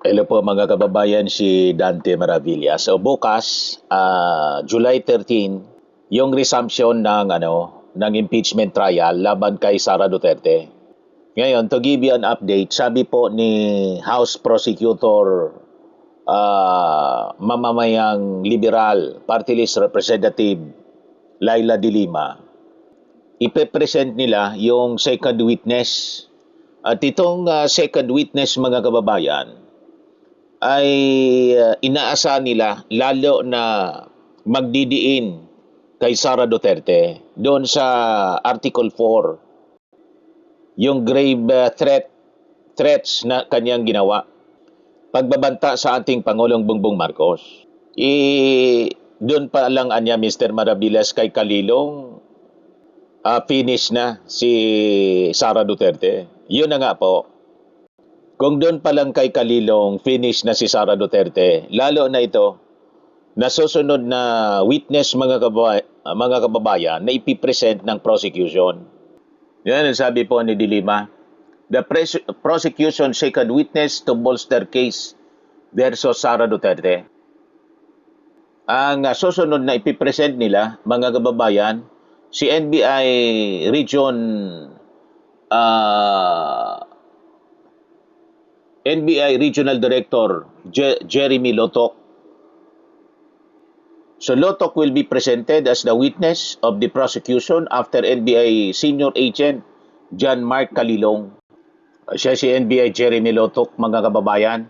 Hello po mga kababayan, si Dante Maravilla. So bukas, July 13, yung resumption ng impeachment trial laban kay Sara Duterte. Ngayon, to give you an update, sabi po ni House Prosecutor mamamayang liberal party list representative Laila de Lima, ipe-present nila yung second witness. At itong second witness mga kababayan, ay inaasahan nila lalo na magdidiin kay Sara Duterte doon sa Article 4, yung grave threats na kanyang ginawa, pagbabanta sa ating Pangulong Bongbong Marcos. Doon pa lang anya Mr. Maravillas kay Kalilong, finish na si Sara Duterte. Yun na nga po. Kung doon pa lang kay Kalilong, finish na si Sara Duterte, lalo na ito, nasusunod na witness mga kababayan na ipipresent ng prosecution. Yan ang sabi po ni Dilima. The prosecution second witness to bolster case versus Sara Duterte. Ang susunod na ipipresent nila, mga kababayan, si NBI Region NBI Regional Director Jeremy Lotok. So Lotok will be presented as the witness of the prosecution after NBI Senior Agent John Mark Kalilong. Siya si NBI Jeremy Lotok, mga kababayan,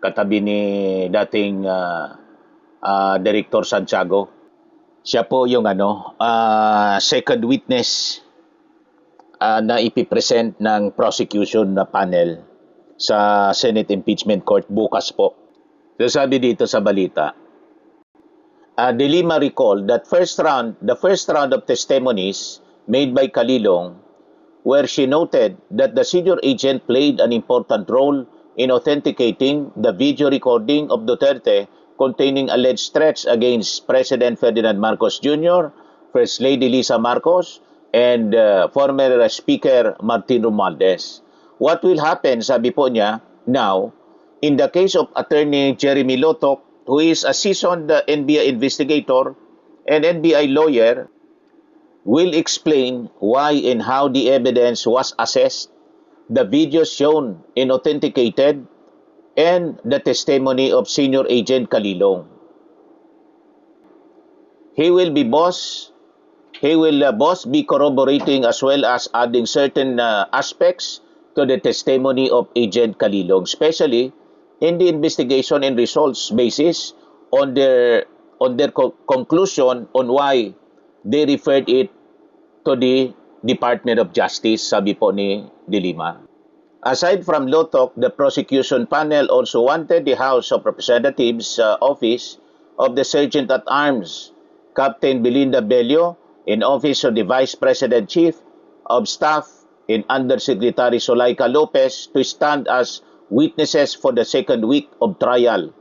katabi ni dating Director Santiago. Siya po yung second witness na ipipresent ng prosecution na panel sa Senate Impeachment Court bukas po. So sabi dito sa balita, De Lima recalled that the first round of testimonies made by Kalilong, where she noted that the senior agent played an important role in authenticating the video recording of Duterte containing alleged threats against President Ferdinand Marcos Jr., First Lady Lisa Marcos, and former Speaker Martin Romualdez. What will happen, sabi po niya, now, in the case of Attorney Jeremy Lotok, who is a seasoned NBI investigator and NBI lawyer, will explain why and how the evidence was assessed, the videos shown and authenticated, and the testimony of Senior Agent Kalilong. He will both be corroborating as well as adding certain aspects to the testimony of Agent Kalilong, especially in the investigation and results basis on their conclusion on why they referred it to the Department of Justice, sabi po ni De Lima. Aside from Lotok, the prosecution panel also wanted the House of Representatives Office of the Sergeant at Arms, Captain Belinda Bello, in Office of the Vice President Chief of Staff, and Undersecretary Solaika Lopez to stand as witnesses for the second week of trial.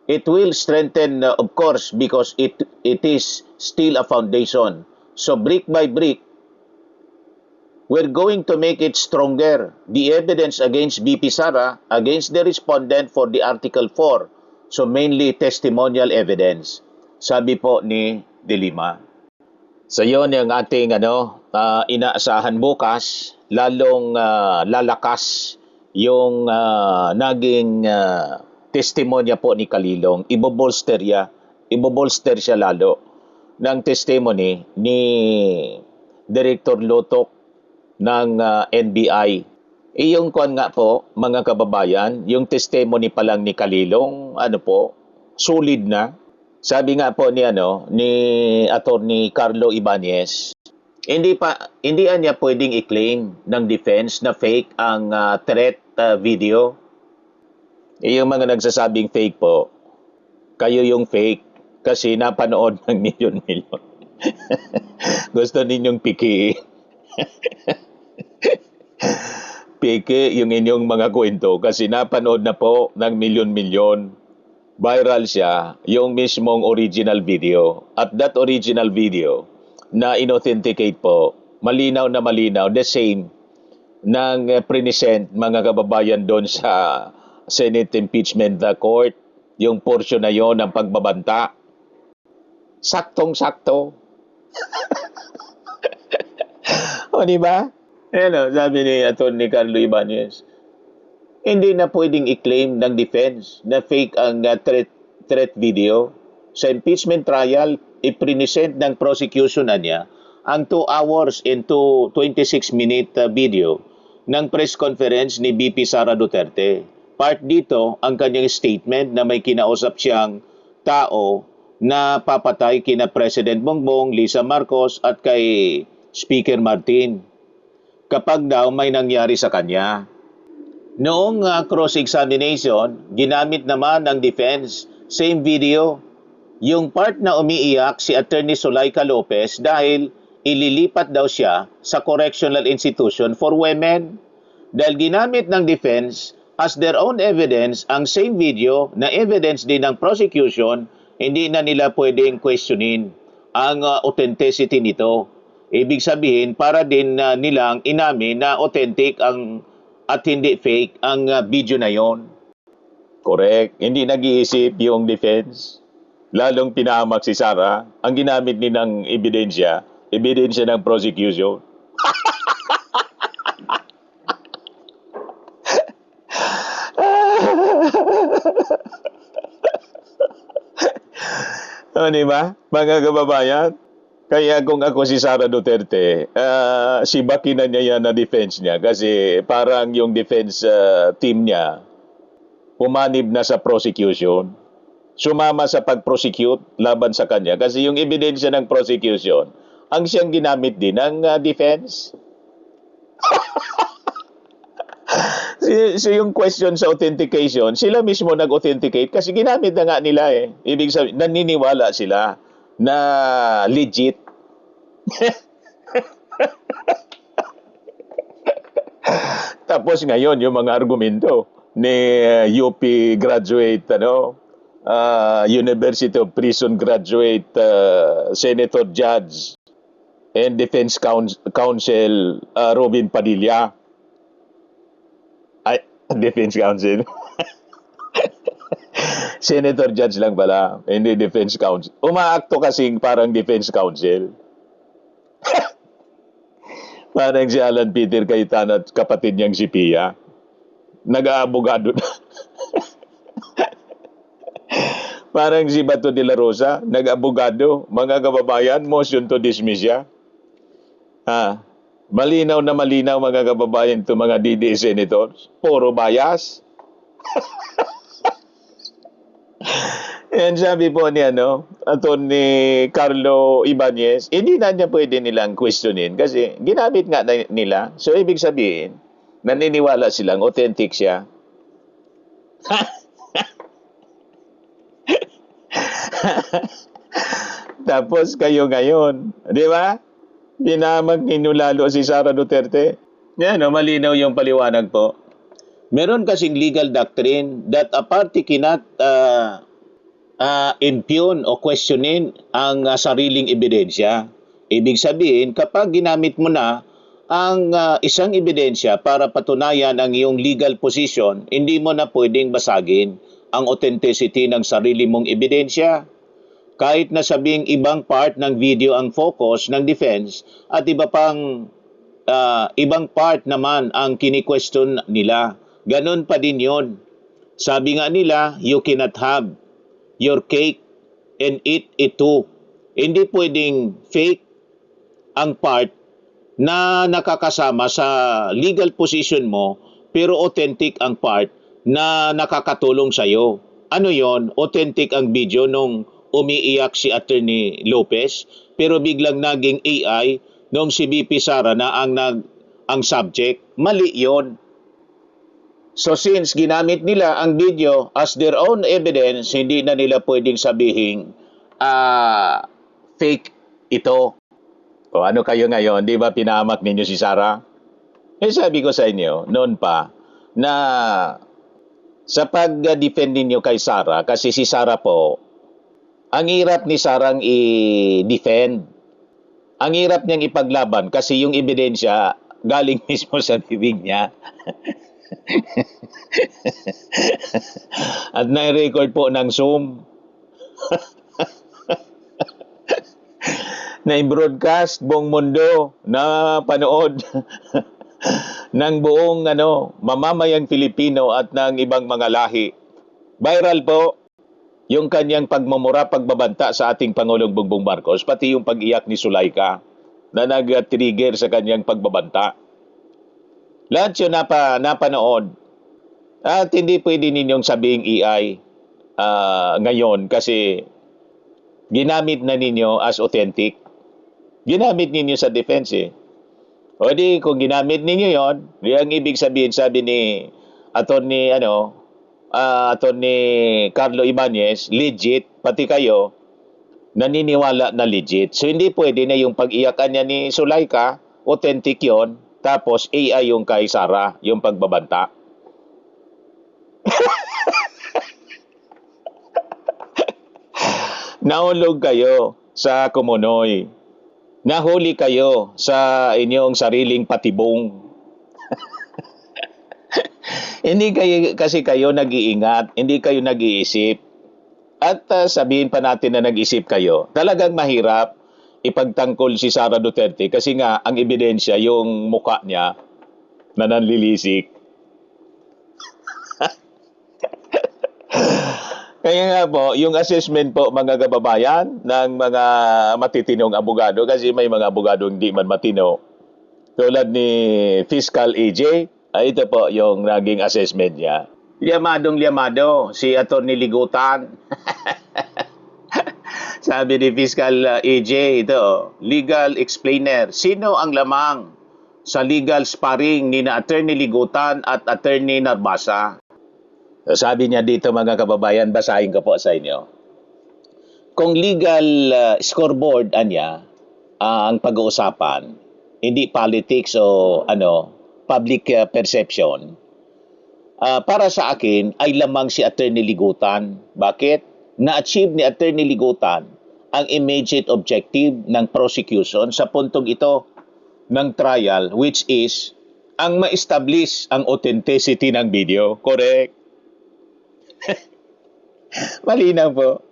It will strengthen, of course, because it is still a foundation. So brick by brick, we're going to make it stronger. The evidence against BP Sara, against the respondent for the Article 4. So mainly testimonial evidence, sabi po ni De Lima. So yun yung ating inaasahan bukas, lalong lalakas yung naging testimonya po ni Kalilong. Ibobolster siya lalo ng testimony ni Director Lotok ng NBI. Yung kuan nga po, mga kababayan, yung testimony pa lang ni Kalilong, solid na. Sabi nga po ni Attorney Carlo Ibanez, hindi niya pwedeng i-claim ng defense na fake ang threat video. Yung mga nagsasabing fake po, kayo yung fake kasi napanood ng milyon-milyon. Gusto ninyong piki. Piki yung inyong mga kwento kasi napanood na po ng milyon-milyon. Viral siya, yung mismong original video. At that original video na inauthenticate po, malinaw na malinaw, the same ng present mga kababayan doon sa Senate impeachment the court, yung portion na yon ng pagbabanta. Saktong-sakto. O, di ba? Sabi ni Atty. Carlo Ibanez, hindi na pwedeng i-claim ng defense na fake ang threat video. Sa impeachment trial, iprinesent ng prosecution na niya ang 2 hours into 26-minute video ng press conference ni VP Sara Duterte. Part dito ang kanyang statement na may kinausap siyang tao na papatay kina President Bongbong, Lisa Marcos at kay Speaker Martin kapag daw may nangyari sa kanya. Noong cross-examination, ginamit naman ng defense, same video, yung part na umiiyak si Attorney Zuleika Lopez dahil ililipat daw siya sa correctional institution for women. Dahil ginamit ng defense as their own evidence ang same video na evidence din ng prosecution, hindi na nila pwedeng questionin ang authenticity nito. Ibig sabihin, para din nilang inamin na authentic ang at hindi fake ang video na yon. Correct. Hindi nag-iisip yung defense. Lalong pinahamak si Sara. Ang ginamit nilang ebidensya ng prosecution. O, di ba? Mga kababayan, kaya kung ako si Sara Duterte, sibakin na niya yan na defense niya kasi parang yung defense team niya umanib na sa prosecution. Sumama sa pag-prosecute laban sa kanya kasi yung ebidensya ng prosecution ang siyang ginamit din ng defense. So yung question sa authentication, sila mismo nag-authenticate kasi ginamit na nga nila eh. Ibig sabihin, naniniwala sila na legit. Tapos ngayon, yung mga argumento ni UP graduate, University of Prison graduate, Senator Judge, and Defense Counsel Robin Padilla. Ay, Defense Counsel. Senator Judge lang pala, hindi Defense Counsel. Umaakto kasing parang Defense Counsel. Parang si Alan Peter Cayetano at kapatid niyang si Pia. Nag-aabogado na. Parang si Bato de la Rosa, nag-abogado. Mga kababayan, motion to dismiss siya. Malinaw na malinaw mga kababayan ito mga DDS senators. Puro bias. Yan sabi po ni Atty. Carlo Ibanez, hindi na niya pwede nilang questionin kasi ginamit nga nila. So ibig sabihin, naniniwala silang authentic siya. Tapos kayo ngayon, di ba? Dinamag ninyo lalo si Sara Duterte. Yan, malinaw yung paliwanag po. Meron kasing legal doctrine that a party cannot impugn o questionin ang sariling ebidensya. Ibig sabihin, kapag ginamit mo na ang isang ebidensya para patunayan ang iyong legal position, hindi mo na pwedeng basagin ang authenticity ng sarili mong ebidensya. Kahit na sabing ibang part ng video ang focus ng defense at ibang part naman ang kini-question nila. Ganon pa din yun. Sabi nga nila, you cannot have your cake and eat it too. Hindi pwedeng fake ang part na nakakasama sa legal position mo pero authentic ang part na nakakatulong sa'yo. Ano yon? Authentic ang video nung umiiyak si Attorney Lopez pero biglang naging AI nung si VP Sara na ang subject. Mali yon. So since ginamit nila ang video as their own evidence, hindi na nila pwedeng sabihin fake ito. O ano kayo ngayon? Di ba pinahamak ninyo si Sara? Sabi ko sa inyo, noon pa, na sa pag-defend ninyo kay Sara, kasi si Sara po, ang hirap ni Sarang i-defend. Ang hirap niyang ipaglaban kasi yung ebidensya galing mismo sa bibig niya. At na-record po ng Zoom na i-broadcast buong mundo na panood ng buong mamamayang Pilipino at ng ibang mga lahi. Viral po yung kanyang pagmumura, pagbabanta sa ating Pangulong Bongbong Marcos, pati yung pag-iyak ni Sulaika na nag-trigger sa kanyang pagbabanta. Lahat yun napanood. At hindi pwede ninyong sabing AI ngayon kasi ginamit na ninyo as authentic. Ginamit ninyo sa defense eh. O di, kung ginamit ninyo yon, ang ibig sabihin, sabi ni Attorney, Attorney Carlo Ibanez, legit, pati kayo, naniniwala na legit. So, hindi pwede na yung pag-iyakan niya ni Sulaika, authentic yon, tapos AI yung kay Sara, yung pagbabanta. Nahulog kayo sa kumunoy. Nahuli kayo sa inyong sariling patibong. Hindi kayo nag-iingat, hindi kayo nag-iisip. At sabihin pa natin na nag-isip kayo, talagang mahirap ipagtangkol si Sara Duterte kasi nga ang ebidensya yung muka niya na nanlilisik. Kaya nga po, yung assessment po mga kababayan ng mga matitinong abogado kasi may mga abogado hindi man matino. Tulad ni Fiscal AJ, ito po yung naging assessment niya. Liamado si Attorney Ligutan. Sabi ni Fiscal AJ, ito, legal explainer. Sino ang lamang sa legal sparring ni na Attorney Ligutan at Attorney Narbasa? Sabi niya dito mga kababayan, basahin ko po sa inyo. Kung legal scoreboard ang pag-uusapan, hindi politics o public perception, para sa akin ay lamang si Attorney Ligutan. Bakit? Na-achieve ni Attorney Ligutan ang immediate objective ng prosecution sa puntong ito ng trial, which is ang ma-establish ang authenticity ng video. Correct? Malinaw po.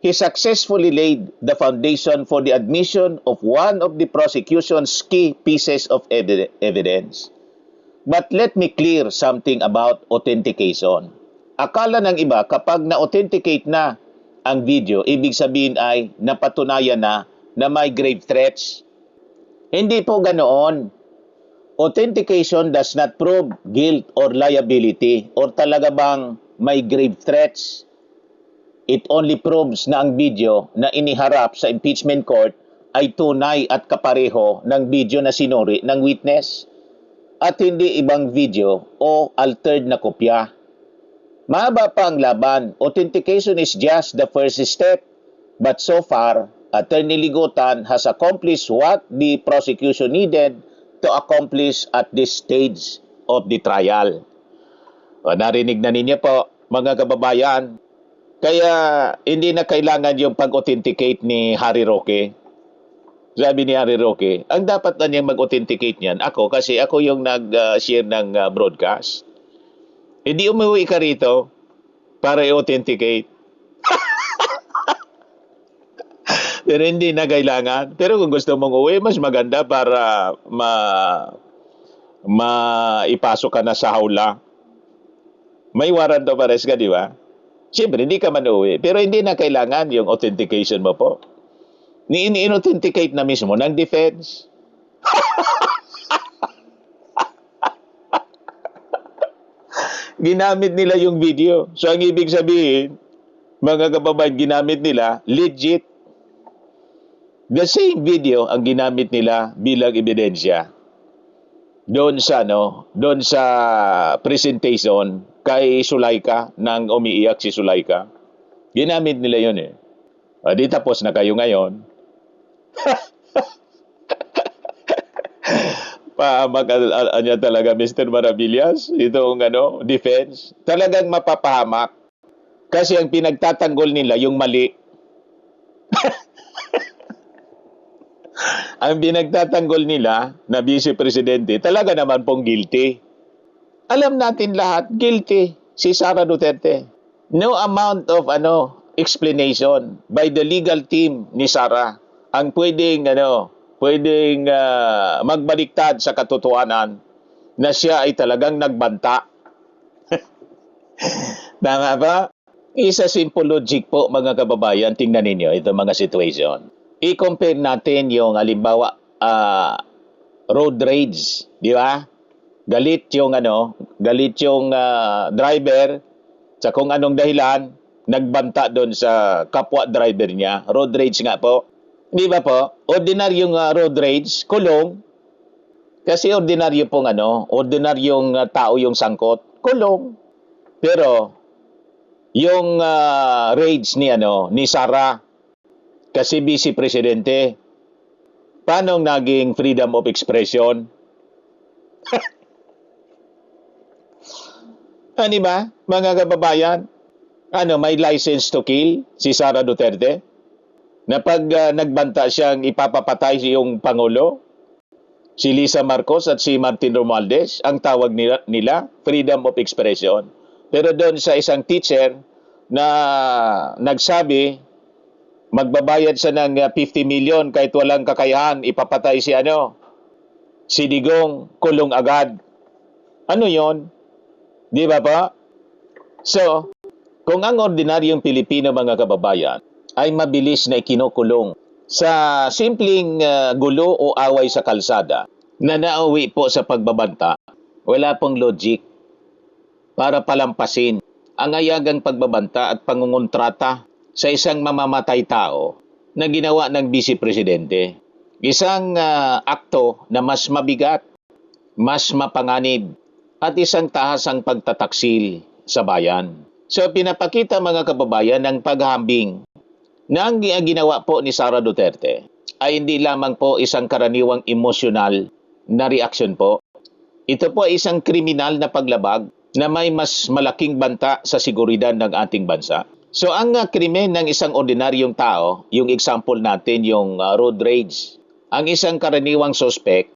He successfully laid the foundation for the admission of one of the prosecution's key pieces of evidence. But let me clear something about authentication. Akala ng iba kapag na-authenticate na ang video, ibig sabihin ay napatunayan na may grave threats. Hindi po ganoon. Authentication does not prove guilt or liability or talaga bang may grave threats. It only proves na ang video na iniharap sa impeachment court ay tunay at kapareho ng video na sinuri ng witness at hindi ibang video o altered na kopya. Mahaba pa ang laban. Authentication is just the first step. But so far, Attorney Ligutan has accomplished what the prosecution needed to accomplish at this stage of the trial. O, narinig na ninyo po, mga kababayan. Kaya hindi na kailangan yung pag-authenticate ni Harry Roque. Sabi ni Harry Roque, ang dapat na niyang mag-authenticate niyan, ako kasi ako yung nag-share ng broadcast. Hindi umuwi ka rito para i-authenticate. Pero hindi na kailangan. Pero kung gusto mong uwi, mas maganda para maipasok ka na sa hawla. May warrant of arrest ka, di ba? Siyempre, hindi ka man uwi. Pero hindi na kailangan yung authentication mo po. Ni-authenticate na mismo ng defense. Ginamit nila yung video. So, ang ibig sabihin, mga kababayan, ginamit nila legit. The same video ang ginamit nila bilang ebidensya. Doon sa presentation kay Sulaika, nang umiiyak si Sulaika. Ginamit nila yun eh. Di tapos na kayo ngayon. Pahamak niya talaga, Mr. Maravillas. Itong defense. Talagang mapapahamak. Kasi ang pinagtatanggol nila, yung mali. Ang pinagtatanggol nila na vice presidente, talaga naman pong guilty. Alam natin lahat, guilty si Sara Duterte. No amount of explanation by the legal team ni Sara ang pwedeng magbaliktad sa katotohanan na siya ay talagang nagbanta. Tama ba? Isa simple logic po mga kababayan, tingnan ninyo ito mga situation. I-compare natin yung halimbawa road rage, di ba? Galit yung driver sa kung anong dahilan nagbanta doon sa kapwa driver niya. Road rage nga po. Di ba po? Ordinaryong road rage, kulong. Kasi ordinaryong tao yung sangkot, kulong. Pero yung rage ni Sara kasi vice presidente, paano naging freedom of expression? Ano ba, mga kababayan? May license to kill si Sara Duterte? Na pag nagbanta siyang ipapapatay yung Pangulo, si Lisa Marcos at si Martin Romualdez, ang tawag nila freedom of expression. Pero doon sa isang teacher na nagsabi, magbabayad siya ng 50 million kahit walang kakayahan, ipapatay si Digong, kulong agad. Ano yon? Di ba pa? So, kung ang ordinaryong Pilipino mga kababayan ay mabilis na ikinukulong sa simpleng gulo o away sa kalsada na nauwi po sa pagbabanta, wala pong logic para palampasin ang ayagang pagbabanta at pangungontrata sa isang mamamatay tao na ginawa ng Vice Presidente. Isang akto na mas mabigat, mas mapanganib, at isang tahasang pagtataksil sa bayan. So pinapakita mga kababayan ng paghambing na ang ginawa po ni Sara Duterte ay hindi lamang po isang karaniwang emosyonal na reaksyon po. Ito po ay isang kriminal na paglabag na may mas malaking banta sa seguridad ng ating bansa. So ang krimen ng isang ordinaryong tao, yung example natin yung road rage, ang isang karaniwang suspect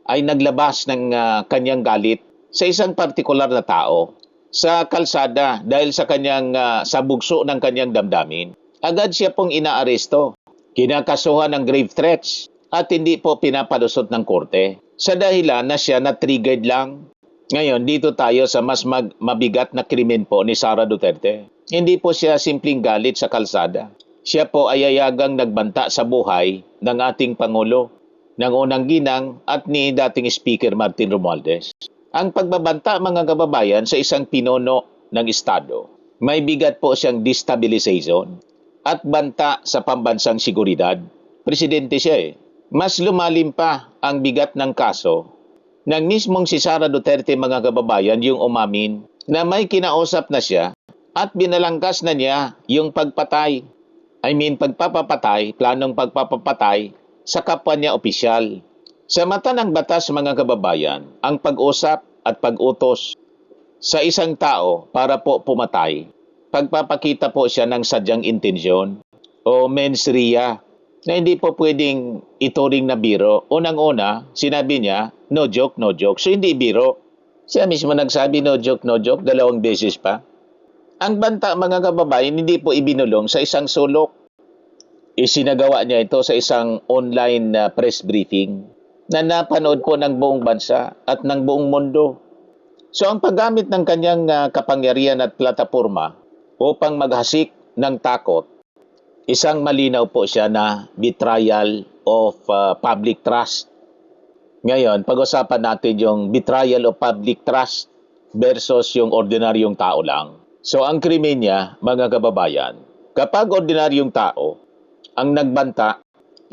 ay naglabas ng kanyang galit sa isang partikular na tao sa kalsada dahil sa kanyang sa bugso ng kanyang damdamin. Agad siya pong inaaresto, kinakasuhan ng grave threats at hindi po pinapalusot ng korte sa dahilan na siya na-triggered lang. Ngayon, dito tayo sa mas mabigat na krimen po ni Sara Duterte. Hindi po siya simpleng galit sa kalsada. Siya po ay ayagang nagbanta sa buhay ng ating Pangulo, ng unang ginang at ni dating Speaker Martin Romualdez. Ang pagbabanta mga kababayan sa isang pinuno ng Estado, may bigat po siyang destabilization at banta sa pambansang seguridad. Presidente siya eh. Mas lumalim pa ang bigat ng kaso ng mismong si Sara Duterte mga kababayan yung umamin na may kinausap na siya at binalangkas na niya yung pagpapatay, planong pagpapatay sa kapwa niya opisyal. Sa mata ng batas mga kababayan, ang pag-usap at pag-utos sa isang tao para po pumatay, pagpapakita po siya ng sadyang intensyon o mens rea na hindi po pwedeng ituring na biro. Unang-una, sinabi niya, no joke, no joke. So hindi biro. Siya mismo nagsabi no joke, 2 beses pa. Ang banta mga kababayan, hindi po ibinulong sa isang sulok. Isinagawa niya ito sa isang online press briefing na napanood po ng buong bansa at ng buong mundo. So ang paggamit ng kanyang kapangyarihan at plataporma upang maghasik ng takot, isang malinaw po siya na betrayal of public trust. Ngayon, pag-usapan natin yung betrayal of public trust versus yung ordinaryong tao lang. So ang krimen niya, mga kababayan, kapag ordinaryong tao ang nagbanta,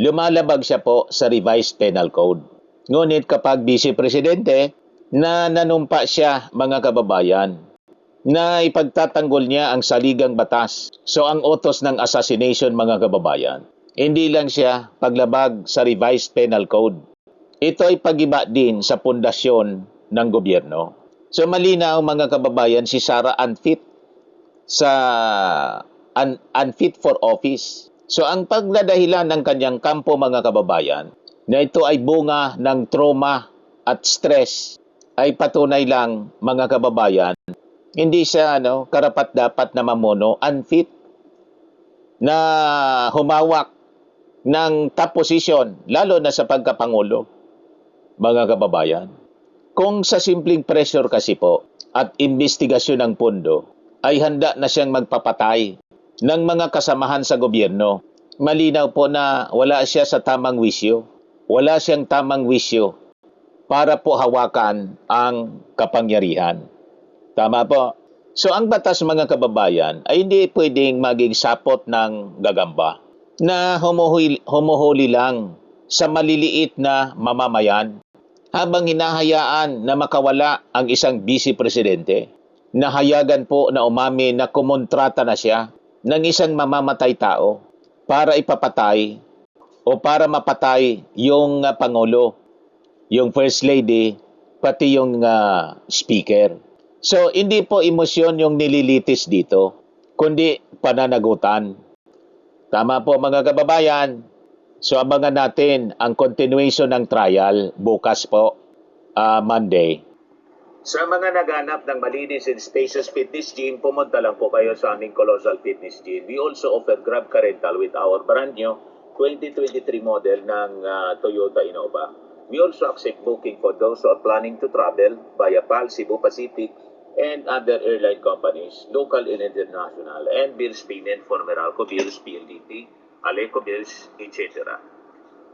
lumalabag siya po sa revised penal code. Ngunit kapag vice presidente, na nanumpa siya mga kababayan, na ipagtatanggol niya ang saligang batas. So ang utos ng assassination mga kababayan, hindi lang siya paglabag sa revised penal code. Ito ay pagiba din sa pundasyon ng gobyerno. So malinaw mga kababayan, si Sara unfit for office. So ang pagdadahilan ng kanyang kampo mga kababayan, na ito ay bunga ng trauma at stress ay patunay lang, mga kababayan, hindi siya karapat-dapat na mamuno, unfit na humawak ng top position, lalo na sa pagkapangulo, mga kababayan. Kung sa simpleng pressure kasi po at investigasyon ng pondo ay handa na siyang magpapatay ng mga kasamahan sa gobyerno, malinaw po na wala siya sa tamang wisyo. Wala siyang tamang wisyo para po hawakan ang kapangyarihan. Tama po. So ang batas, mga kababayan, ay hindi pwedeng maging sapot ng gagamba na humuhuli lang sa maliliit na mamamayan habang hinahayaan na makawala ang isang vice presidente. Nahayagan po na umami na kumontrata na siya ng isang mamamatay tao para ipapatay o para mapatay yung Pangulo, yung First Lady, pati yung Speaker. So, hindi po emosyon yung nililitis dito, kundi pananagutan. Tama po, mga kababayan. So, abangan natin ang continuation ng trial bukas po, Monday. Sa mga naghanap ng malinis and spacious fitness gym, pumunta lang po kayo sa aming Colossal Fitness Gym. We also offer Grab Car Rental with our brand new 2023 model ng Toyota Innova. We also accept booking for those who are planning to travel via PAL, Cebu Pacific, and other airline companies, local and international, and bills payment for Meralco Bills, PLDT, Aleco Bills, etc.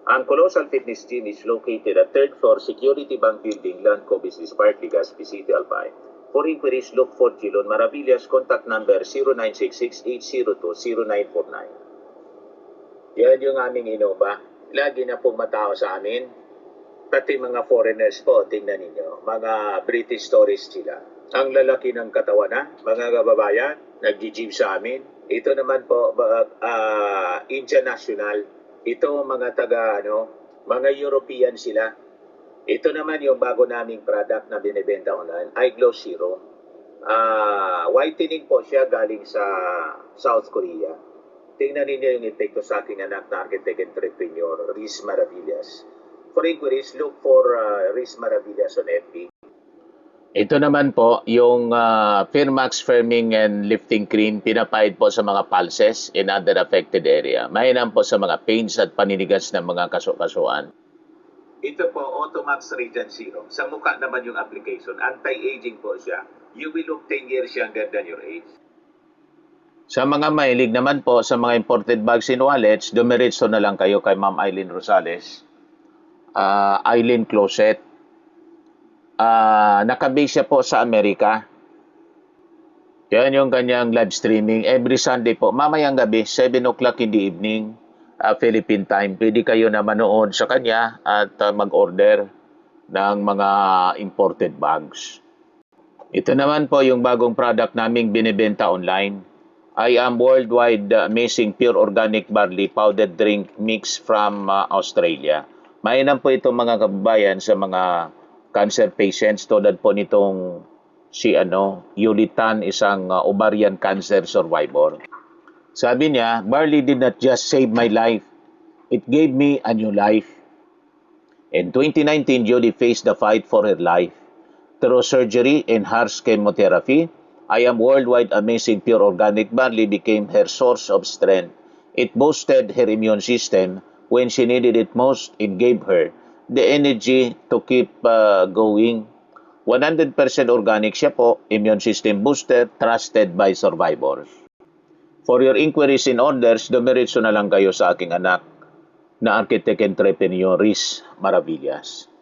Ang Colossal Fitness Gym is located at 3rd floor Security Bank Building, Landco Business Park, Legazpi City, Albay. For inquiries, look for Gilon Maravillas. Contact number 0966-802-0949. Yan yung aming Innova. Lagi na pong matao sa amin. Pati mga foreigners po, tingnan ninyo. Mga British tourists sila. Ang lalaki ng katawan na, mga kababayan, nag-gym sa amin. Ito naman po, international. Ito mga mga European sila. Ito naman yung bago naming product na binibenta online, iGlow Zero. Whitening po siya galing sa South Korea. Tingnan ninyo yung epekto sa aking anak na architect entrepreneur, Riz Maravillas. For inquiries, look for Riz Maravillas on FB. Ito naman po, yung Firmax Firming and Lifting Cream, pinapahid po sa mga pulses in other affected area. Mainam po sa mga pains at paninigas ng mga kaso-kasuan. Ito po, Automax Radiant Serum. Sa mukha naman yung application. Anti-aging po siya. You will look 10 years younger than your age. Sa mga mahilig naman po sa mga imported bags and wallets, dumiretso na lang kayo kay Ma'am Eileen Rosales. Eileen Closet. Nakabase siya po sa Amerika. Yan yung kanyang live streaming. Every Sunday po, mamayang gabi, 7 o'clock in the evening, Philippine time. Pwede kayo na manood sa kanya at mag-order ng mga imported bags. Ito naman po yung bagong product naming binibenta online. I am worldwide amazing pure organic barley powdered drink mix from Australia. Mainam po ito, mga kababayan, sa mga cancer patients tulad po nitong si Yulitan, isang ovarian cancer survivor. Sabi niya, barley did not just save my life, it gave me a new life. In 2019, Julie faced the fight for her life. Through surgery and harsh chemotherapy, I am worldwide amazing pure organic barley became her source of strength. It boosted her immune system when she needed it most. It gave her the energy to keep going. 100% organic siya po, immune system booster, trusted by survivors. For your inquiries and orders, dumiretso na lang kayo sa aking anak na architect entrepreneur, Riz Maravillas.